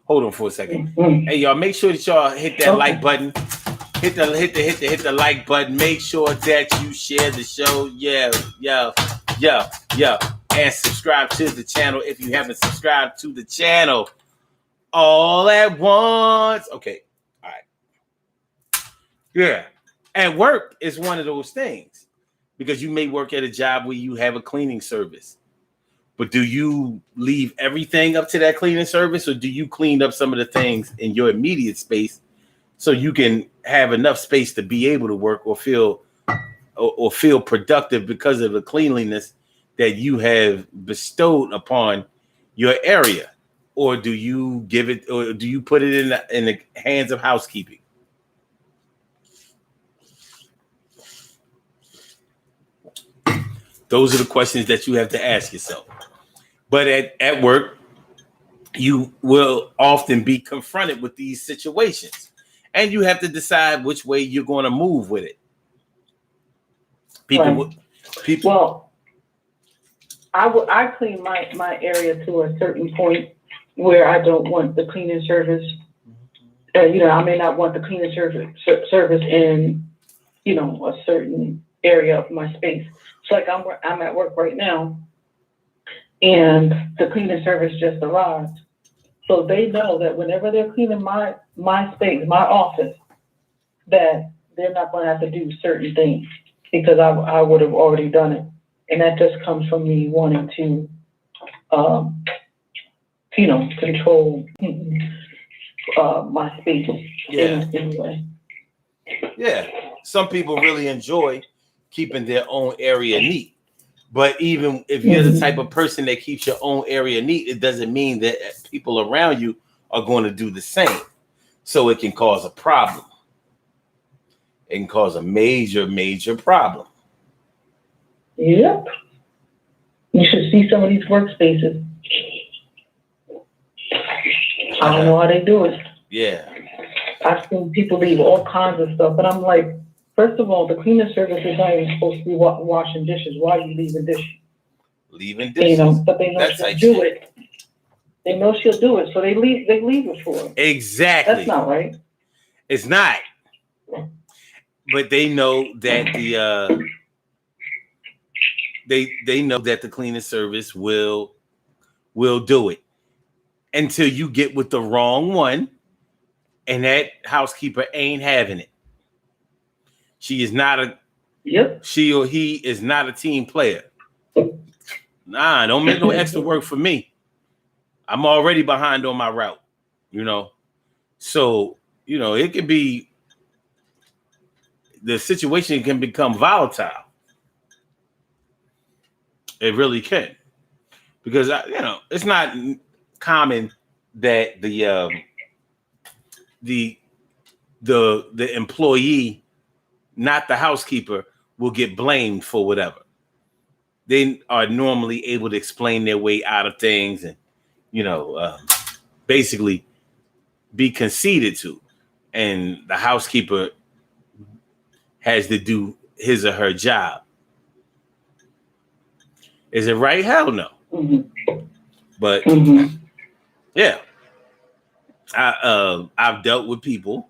Hold on for a second. Mm-hmm. Hey, y'all, make sure that y'all hit that like button. Hit the like button. Make sure that you share the show. Yeah. And subscribe to the channel if you haven't subscribed to the channel all at once. Okay. All right. Yeah. And work is one of those things because you may work at a job where you have a cleaning service. But do you leave everything up to that cleaning service, or do you clean up some of the things in your immediate space so you can have enough space to be able to work or feel productive because of the cleanliness that you have bestowed upon your area? Or do you give it, or do you put it in the hands of housekeeping? Those are the questions that you have to ask yourself. But at work, you will often be confronted with these situations, and you have to decide which way you're going to move with it. People. Well, I clean my area to a certain point where I don't want the cleaning service. I may not want the cleaning service in, a certain area of my space. It's like I'm at work right now, and the cleaning service just arrived. So they know that whenever they're cleaning my space, my office, that they're not going to have to do certain things because I would have already done it. And that just comes from me wanting to, control my space. Yeah. Anyway. Yeah. Some people really enjoy keeping their own area neat. But even if you're the type of person that keeps your own area neat, it doesn't mean that people around you are going to do the same. So it can cause a problem. It can cause a major, major problem. Yep. You should see some of these workspaces. I don't know how they do it. Yeah. I've seen people leave all kinds of stuff, and I'm like, first of all, the cleaning service is not even supposed to be washing dishes. Why are you leaving dishes? Leaving dishes. But they know she'll do it. They know she'll do it, so they leave it for her. Exactly. That's not right. It's not. But they know that they know that the cleaning service will do it until you get with the wrong one, and that housekeeper ain't having it. She is not a. Yep. She or he is not a team player. Nah, don't make no extra work for me. I'm already behind on my route, So, it can be, the situation can become volatile. It really can. Because, it's not common that the employee, not the housekeeper, will get blamed for whatever. They are normally able to explain their way out of things and, basically be conceded to. And the housekeeper has to do his or her job. Is it right? Hell no. Mm-hmm. But yeah, I've dealt with people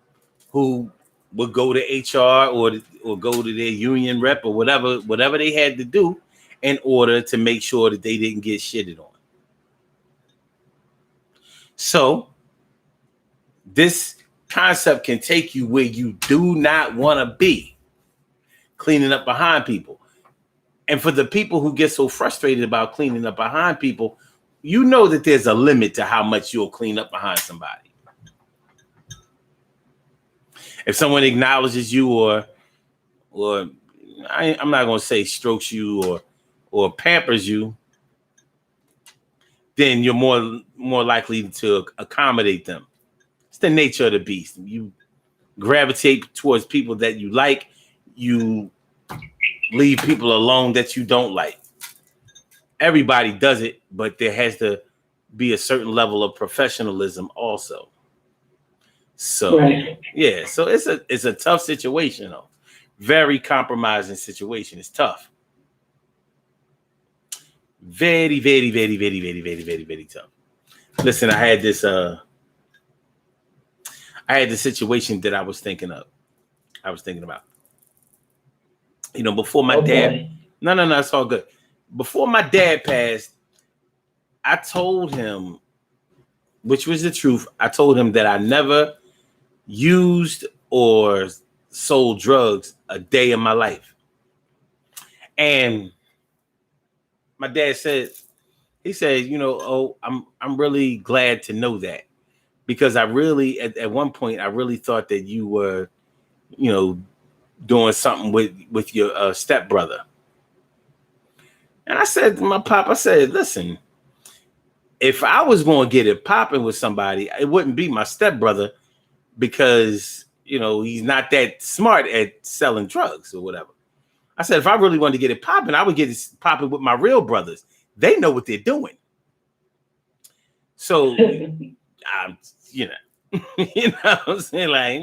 who would go to HR or go to their union rep or whatever they had to do in order to make sure that they didn't get shitted on. So this concept can take you where you do not want to be, cleaning up behind people. And for the people who get so frustrated about cleaning up behind people, you know that there's a limit to how much you'll clean up behind somebody. If someone acknowledges you or I'm not going to say strokes you or pampers you, then you're more likely to accommodate them. It's the nature of the beast. gravitate towards people that you like. You leave people alone that you don't like. Everybody does it, but there has to be a certain level of professionalism also. So Right. yeah, so it's a tough situation though. Very compromising situation. It's tough. Very, very, very, very, very, very, very, very tough. Listen, I had this situation that I was thinking of. I was thinking about. You know, before my Oh dad. boy. No, it's all good. Before my dad passed, I told him, which was the truth. I told him that I never used or sold drugs a day in my life. And my dad said, he said, you know, oh, I'm really glad to know that, because I really at one point I really thought that you were, you know, doing something with your stepbrother. And I said to my pop, I said, listen, if I was going to get it popping with somebody, it wouldn't be my stepbrother, because, you know, he's not that smart at selling drugs or whatever. I said, if I really wanted to get it popping, I would get it popping with my real brothers. They know what they're doing. So, you know, you know what I'm saying? Like,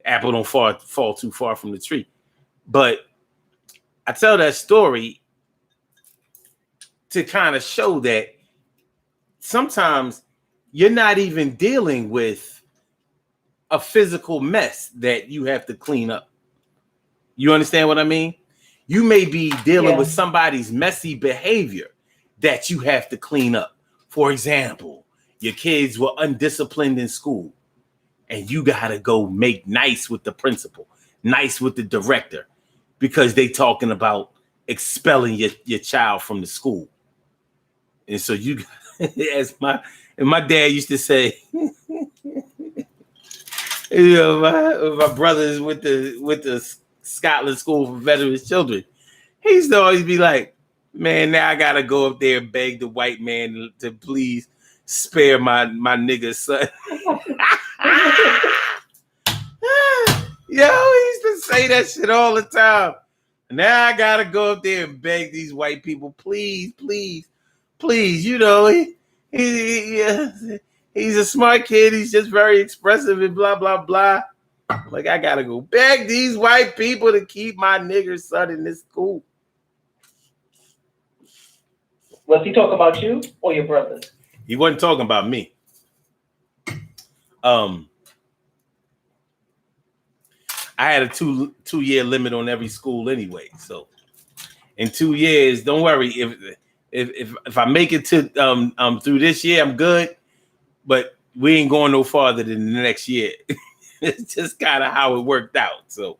apple don't fall too far from the tree. But I tell that story to kind of show that sometimes you're not even dealing with a physical mess that you have to clean up. You understand what I mean? You may be dealing with somebody's messy behavior that you have to clean up. For example, your kids were undisciplined in school and you got to go make nice with the principal, nice with the director, because they talking about expelling your child from the school. And so you, as my dad used to say, you know, my brothers with the Scotland School for Veterans Children, he used to always be like, man, now I gotta go up there and beg the white man to please spare my nigga's son. Yo, he used to say that shit all the time. Now I gotta go up there and beg these white people, please, please, please. You know, he's a smart kid. He's just very expressive and blah, blah, blah. Like, I gotta go beg these white people to keep my nigger son in this school. Was he talking about you or your brothers? He wasn't talking about me. I had a two-year limit on every school anyway. So in 2 years, don't worry. If I make it to through this year, I'm good. But we ain't going no farther than the next year. It's just kind of how it worked out. So,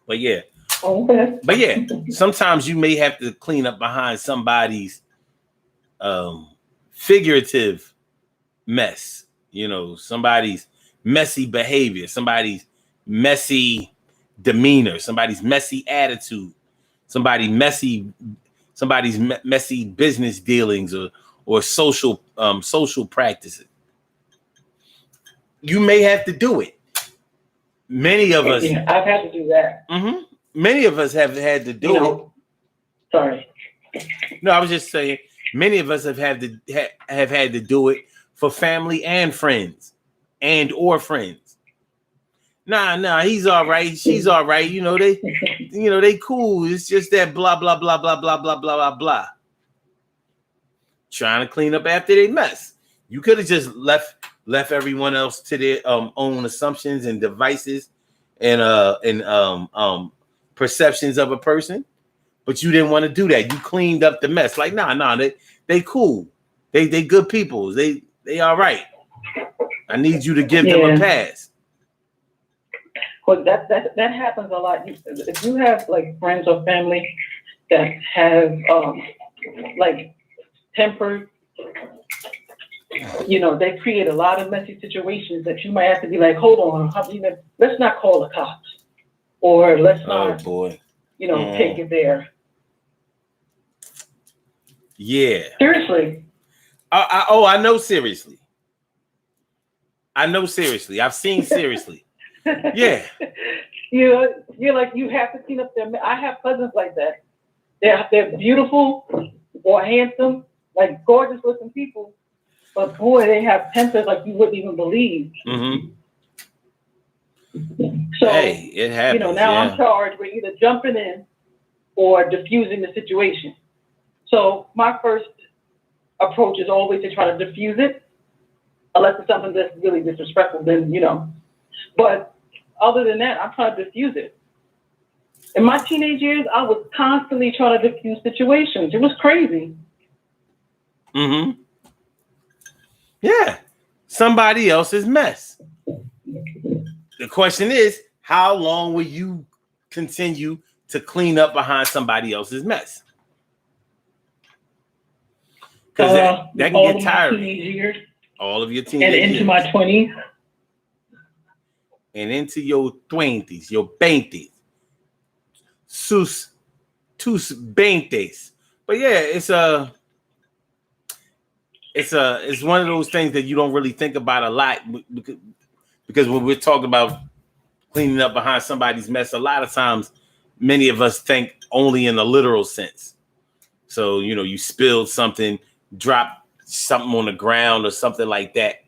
but yeah. Okay. But yeah, sometimes you may have to clean up behind somebody's figurative mess. You know, somebody's messy behavior, somebody's messy demeanor, somebody's messy attitude, somebody's messy business dealings or social practices. You may have to do it. Many of us. Yeah, I've had to do that. Mm-hmm. Many of us have had to do it. Sorry. No, I was just saying. Many of us have had to do it for family and friends, or friends. Nah, he's all right. She's all right. You know they cool. It's just that blah blah blah blah blah blah blah blah blah. Trying to clean up after they mess. You could have just left everyone else to their own assumptions and devices and perceptions of a person, but you didn't want to do that. You cleaned up the mess. Like, nah, they cool. They good people. They all right. I need you to give them a pass. Well, that happens a lot. If you have like friends or family that have like temper, you know, they create a lot of messy situations that you might have to be like, hold on, let's not call the cops, or let's not, take it there. Yeah. Seriously. I know seriously. I know seriously. I've seen seriously. Yeah. You're like, you have to clean up their. I have cousins like that. They're beautiful or handsome, like gorgeous looking people, but boy, they have tempers like you wouldn't even believe. Mm-hmm. So, hey, it happens. Now yeah. I'm charged with either jumping in or diffusing the situation. So my first approach is always to try to diffuse it, unless it's something that's really disrespectful, then, But other than that, I'm trying to diffuse it. In my teenage years, I was constantly trying to diffuse situations. It was crazy. Mm-hmm. Yeah. Somebody else's mess. The question is, how long will you continue to clean up behind somebody else's mess? Because that can get tiring. Teenage years, all of your teenage and into years. my 20s. And into your 20s, your 20s. Tus 20s. But yeah, it's one of those things that you don't really think about a lot, because when we're talking about cleaning up behind somebody's mess, a lot of times many of us think only in a literal sense. So, you spilled something, dropped something on the ground or something like that,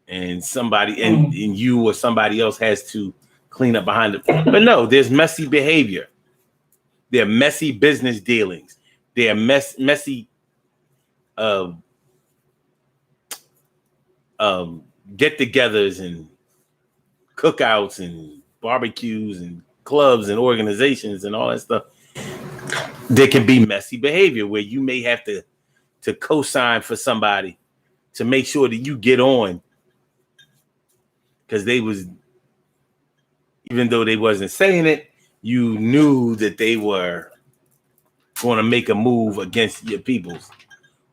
and somebody and you or somebody else has to clean up behind it. But no, there's messy behavior. There are messy business dealings. There are messy get-togethers and cookouts and barbecues and clubs and organizations and all that stuff. There can be messy behavior where you may have to co-sign for somebody to make sure that you get on, because even though they wasn't saying it, you knew that they were going to make a move against your peoples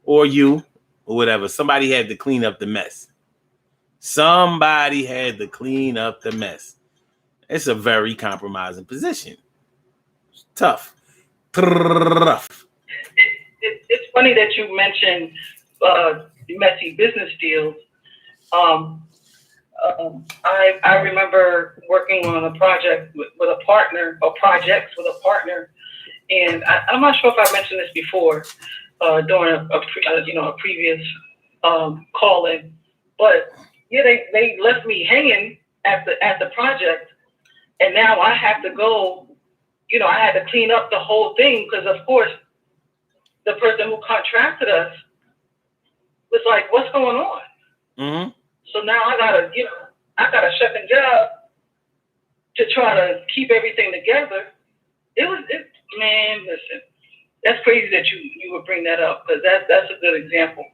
or you or whatever. Somebody had to clean up the mess. Somebody had to clean up the mess. It's a very compromising position. It's tough. It's funny that you mentioned messy business deals. I remember working on a project with a partner, or projects with a partner, and I'm not sure if I mentioned this before during a previous call-in, but yeah, they left me hanging at the project, and now I have to go. I had to clean up the whole thing because, of course, the person who contracted us was like, "What's going on?" Mm-hmm. So now I got a second job to try to keep everything together. Man, listen, that's crazy that you would bring that up, because that's a good example.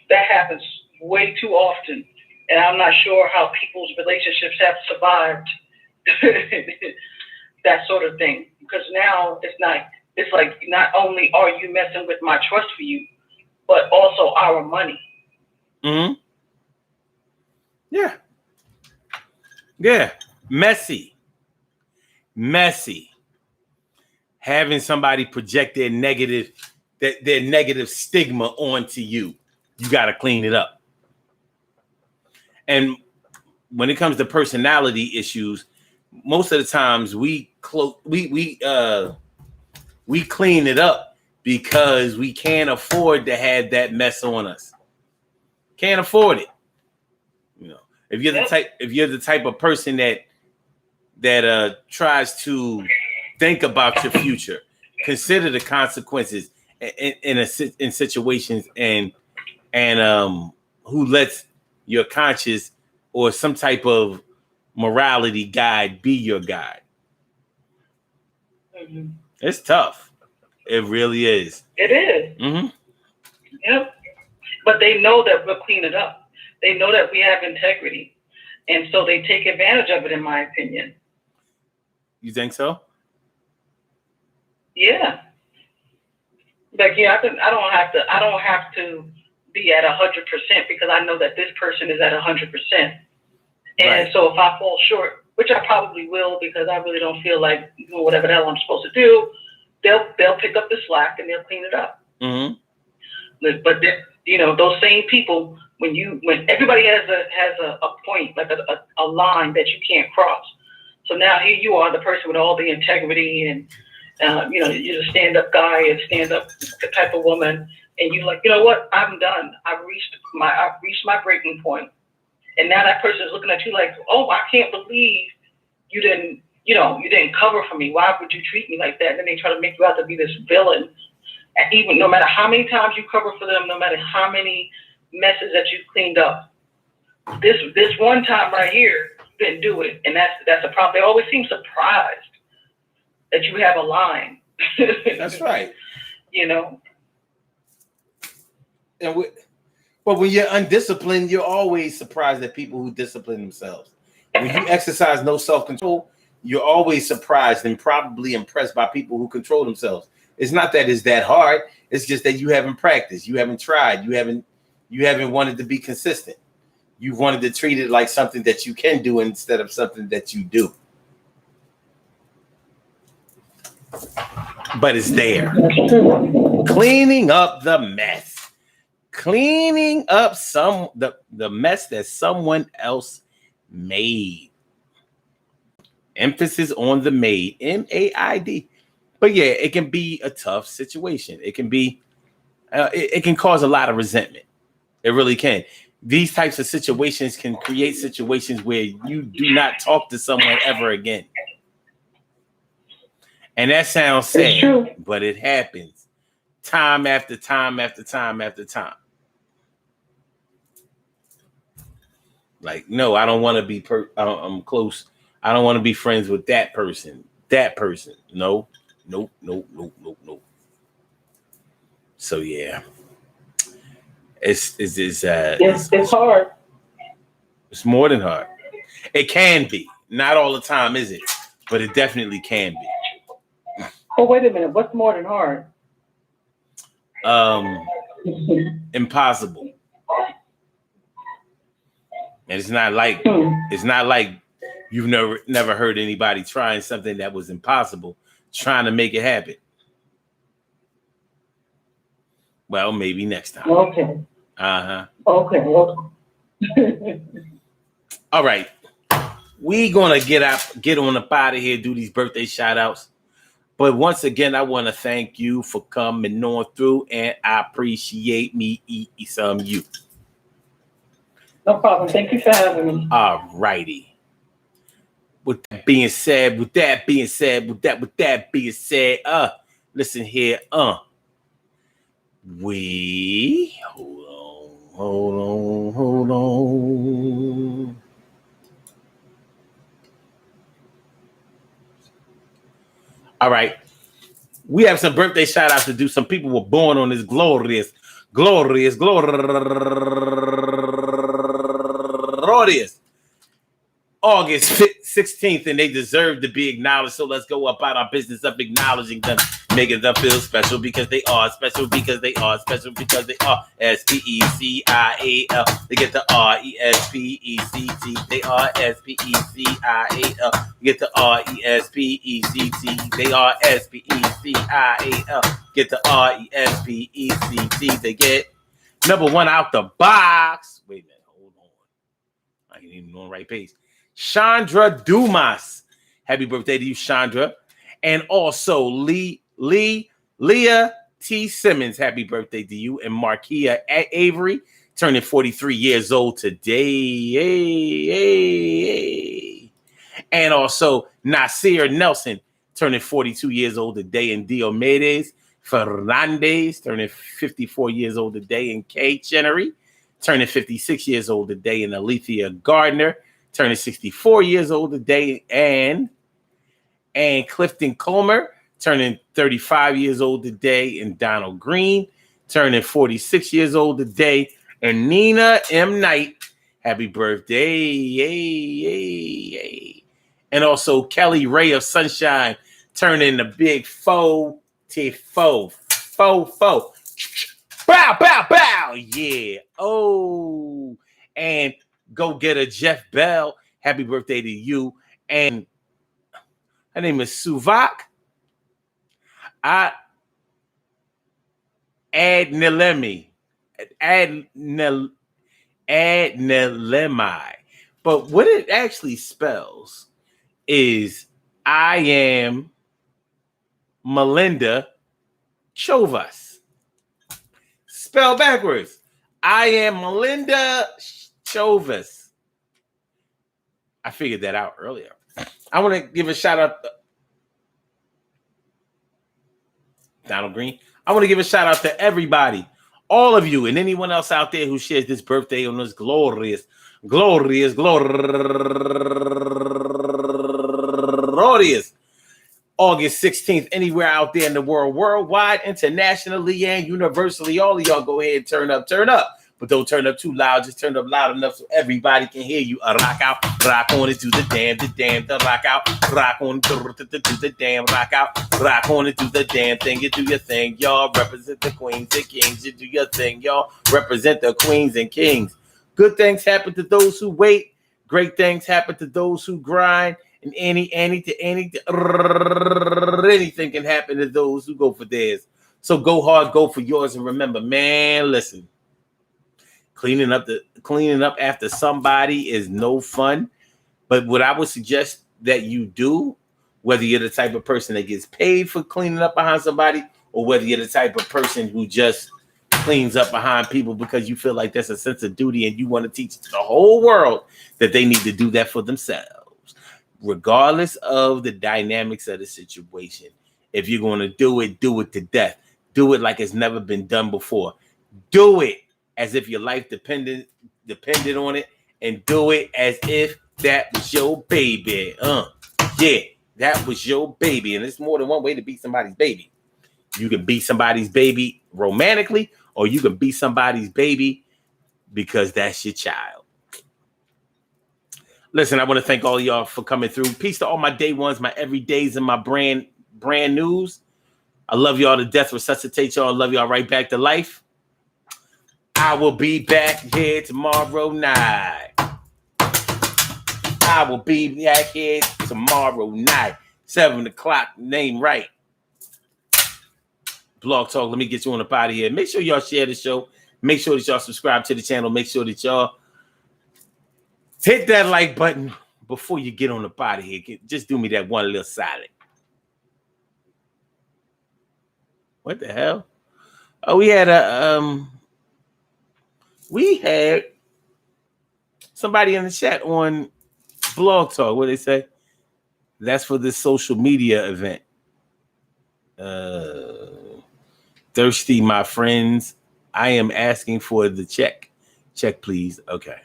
That happens way too often, and I'm not sure how people's relationships have survived that sort of thing. Because now it's like not only are you messing with my trust for you, but also our money. Mm-hmm. Yeah. Yeah. Messy. Having somebody project their negative stigma onto you. You got to clean it up. And when it comes to personality issues, most of the times we clean it up because we can't afford to have that mess on us. Can't afford it. If you're the type of person that tries to think about your future, consider the consequences in situations, and who lets your conscience or some type of morality guide be your guide. Mm-hmm. It's tough. It really is. It is. Mm-hmm. Yep. But they know that we'll clean it up. They know that we have integrity, and so they take advantage of it, in my opinion. You think so? Yeah. Like, I don't have to be at 100%, because I know that this person is at 100%. And right. So if I fall short, which I probably will, because I really don't feel like doing whatever the hell I'm supposed to do, they'll pick up the slack and they'll clean it up. Mm-hmm. But those same people, when everybody has a point, like a line that you can't cross. So now here you are, the person with all the integrity, and you're a stand-up guy and stand-up type of woman, and you're like, you know what? I'm done. I've reached my breaking point, and now that person is looking at you like, oh, I can't believe you didn't cover for me. Why would you treat me like that? And then they try to make you out to be this villain. And even no matter how many times you cover for them, no matter how many messes that you've cleaned up, this one time right here, you didn't do it, and that's a problem. They always seem surprised that you have a line. That's right. And but when you're undisciplined, you're always surprised at people who discipline themselves. When you exercise no self-control, you're always surprised and probably impressed by people who control themselves. It's not that it's that hard. It's just that you haven't practiced. You haven't tried. You haven't wanted to be consistent. You wanted to treat it like something that you can do instead of something that you do. But it's there. Cleaning up the mess. Cleaning up the mess that someone else made. Emphasis on the made. MAID. But yeah, it can be a tough situation. It can be, it can cause a lot of resentment. It really can. These types of situations can create situations where you do not talk to someone ever again. And that sounds sad, but it happens time after time after time after time. Like, no, I don't want to be I'm close. I don't want to be friends with that person. That person. No. Nope. So yeah. It's hard. It's more than hard. It can be. Not all the time, is it? But it definitely can be. Oh, wait a minute. What's more than hard? Impossible. And it's not like you've never heard anybody trying something that was impossible, trying to make it happen. Well, maybe next time. Okay. Okay. All right. We gonna get on up out of here, do these birthday shout outs. But once again, I want to thank you for coming on through, and I appreciate me eating some you. No problem. Thank you for having me. All righty. With that being said, listen here, we hold on. All right. We have some birthday shout outs to do. Some people were born on this glorious August 16th, and they deserve to be acknowledged. So let's go about our business of acknowledging them, making them feel special because they are special because they are special because they are SPECIAL. They get the RESPECT. They are SPECIAL. Get the RESPECT. They are SPECIAL. Get the RESPECT. They get number one out the box. Wait a minute, hold on. I ain't even on the right page. Chandra Dumas. Happy birthday to you, Chandra. And also Leah T. Simmons. Happy birthday to you. And Markia Avery, turning 43 years old today. And also Nasir Nelson, turning 42 years old today. And Diomedes Fernandez, turning 54 years old today. And Kay Chenery, turning 56 years old today. And Alethea Gardner, turning 64 years old today, and Clifton Comer, turning 35 years old today, and Donald Green, turning 46 years old today, and Nina M. Knight, happy birthday. And also Kelly Ray of Sunshine, turning the big 44. Bow. Yeah. Oh, and go get a Jeff Bell. Happy birthday to you. And her name is Suvak Ad Nilemi. Adnelemi. But what it actually spells is I am Melinda Chovas. Spell backwards. I am Melinda Chovas. I figured that out earlier. I want to give a shout out to Donald Green. I want to give a shout out to everybody, all of you, and anyone else out there who shares this birthday on this glorious August 16th, anywhere out there in the world, worldwide, internationally, and universally. All of y'all go ahead and turn up. But don't turn up too loud. Just turn up loud enough so everybody can hear you. Rock out, rock on it, do the damn, the rock out, rock on, do the damn, rock out, rock on it, do the damn thing. You do your thing, y'all. Represent the queens and kings. You do your thing, y'all. Represent the queens and kings. Good things happen to those who wait. Great things happen to those who grind. And anything can happen to those who go for theirs. So go hard, go for yours, and remember, man, listen. Cleaning up after somebody is no fun. But what I would suggest that you do, whether you're the type of person that gets paid for cleaning up behind somebody, or whether you're the type of person who just cleans up behind people because you feel like that's a sense of duty and you want to teach the whole world that they need to do that for themselves. Regardless of the dynamics of the situation, if you're going to do it to death. Do it like it's never been done before. Do it as if your life depended on it, and do it as if that was your baby. Yeah, that was your baby. And there's more than one way to be somebody's baby. You can be somebody's baby romantically, or you can be somebody's baby because that's your child. Listen, I want to thank all of y'all for coming through. Peace to all my day ones, my everydays, and my brand news. I love y'all to death. Resuscitate y'all. I love y'all right back to life. I will be back here tomorrow night. 7 o'clock, name right. Blog Talk, let me get you on up out of here. Make sure y'all share the show. Make sure that y'all subscribe to the channel. Make sure that y'all hit that like button before you get on up out of here. Just do me that one little solid. What the hell? Oh, we had somebody in the chat on Blog Talk. What they say? That's for this social media event. Thirsty, my friends. I am asking for the check. Check, please. Okay.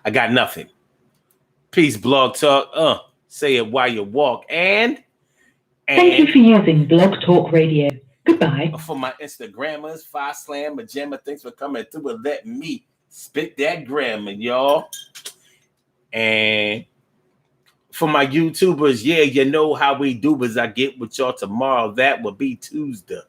I got nothing. Peace, Blog Talk. Say it while you walk. And thank you for using Blog Talk Radio. Goodbye. For my Instagrammers, Five Slam, Majama, thanks for coming through and letting me spit that grammar, y'all. And for my YouTubers, yeah, you know how we do, but I get with y'all tomorrow. That will be Tuesday.